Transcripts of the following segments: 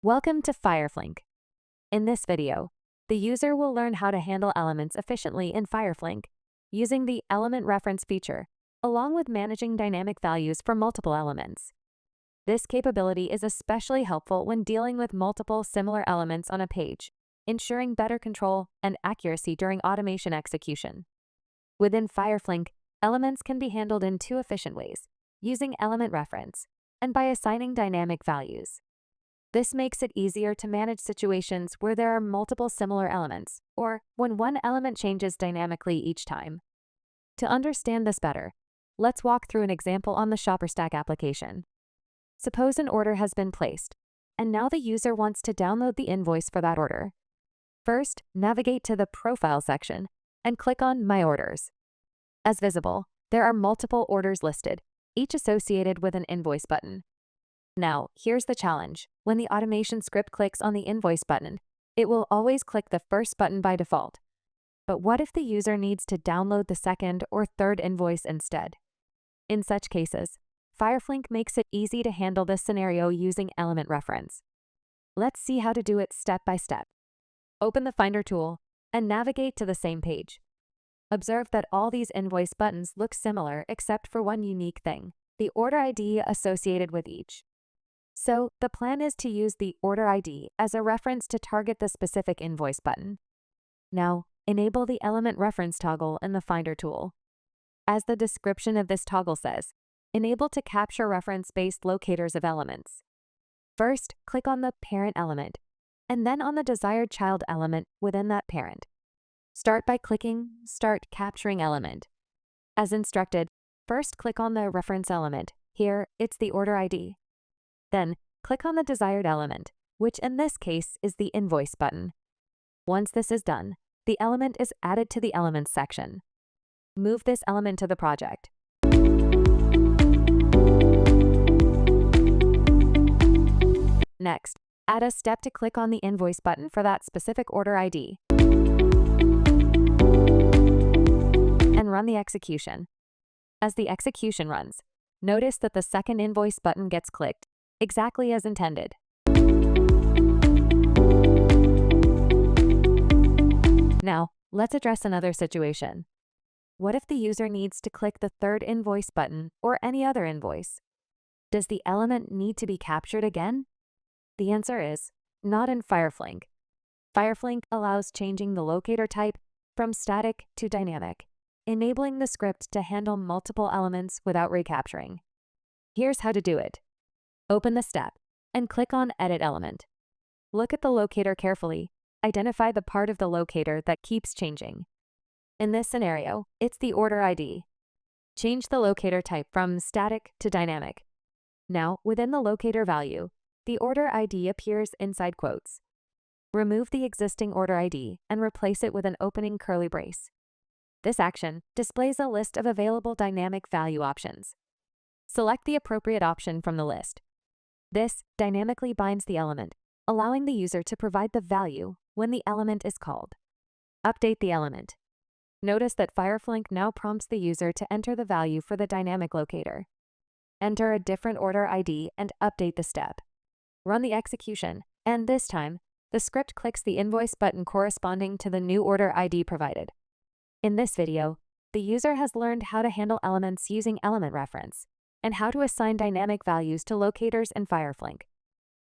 Welcome to FireFlink. In this video, the user will learn how to handle elements efficiently in FireFlink using the element reference feature, along with managing dynamic values for multiple elements. This capability is especially helpful when dealing with multiple similar elements on a page, ensuring better control and accuracy during automation execution. Within FireFlink, elements can be handled in two efficient ways, using element reference and by assigning dynamic values. This makes it easier to manage situations where there are multiple similar elements, or when one element changes dynamically each time. To understand this better, let's walk through an example on the ShopperStack application. Suppose an order has been placed, and now the user wants to download the invoice for that order. First, navigate to the Profile section and click on My Orders. As visible, there are multiple orders listed, each associated with an invoice button. Now, here's the challenge. When the automation script clicks on the invoice button, it will always click the first button by default. But what if the user needs to download the second or third invoice instead? In such cases, FireFlink makes it easy to handle this scenario using element reference. Let's see how to do it step by step. Open the Finder tool and navigate to the same page. Observe that all these invoice buttons look similar except for one unique thing, the order ID associated with each. So, the plan is to use the order ID as a reference to target the specific invoice button. Now, enable the element reference toggle in the Finder tool. As the description of this toggle says, enable to capture reference-based locators of elements. First, click on the parent element, and then on the desired child element within that parent. Start by clicking Start Capturing Element. As instructed, first click on the reference element. Here, it's the order ID. Then, click on the desired element, which in this case is the invoice button. Once this is done, the element is added to the Elements section. Move this element to the project. Next, add a step to click on the invoice button for that specific order ID. And run the execution. As the execution runs, notice that the second invoice button gets clicked, exactly as intended. Now, let's address another situation. What if the user needs to click the third invoice button or any other invoice? Does the element need to be captured again? The answer is, not in FireFlink. FireFlink allows changing the locator type from static to dynamic, enabling the script to handle multiple elements without recapturing. Here's how to do it. Open the step and click on Edit Element. Look at the locator carefully. Identify the part of the locator that keeps changing. In this scenario, it's the order ID. Change the locator type from static to dynamic. Now, within the locator value, the order ID appears inside quotes. Remove the existing order ID and replace it with an opening curly brace. This action displays a list of available dynamic value options. Select the appropriate option from the list. This dynamically binds the element, allowing the user to provide the value when the element is called. Update the element. Notice that FireFlink now prompts the user to enter the value for the dynamic locator. Enter a different order ID and update the step. Run the execution, and this time, the script clicks the invoice button corresponding to the new order ID provided. In this video, the user has learned how to handle elements using element reference and how to assign dynamic values to locators in FireFlink.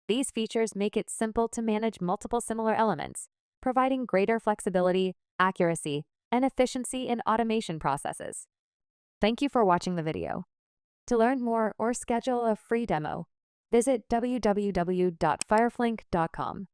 These features make it simple to manage multiple similar elements, providing greater flexibility, accuracy, and efficiency in automation processes. Thank you for watching the video. To learn more or schedule a free demo, visit www.fireflink.com.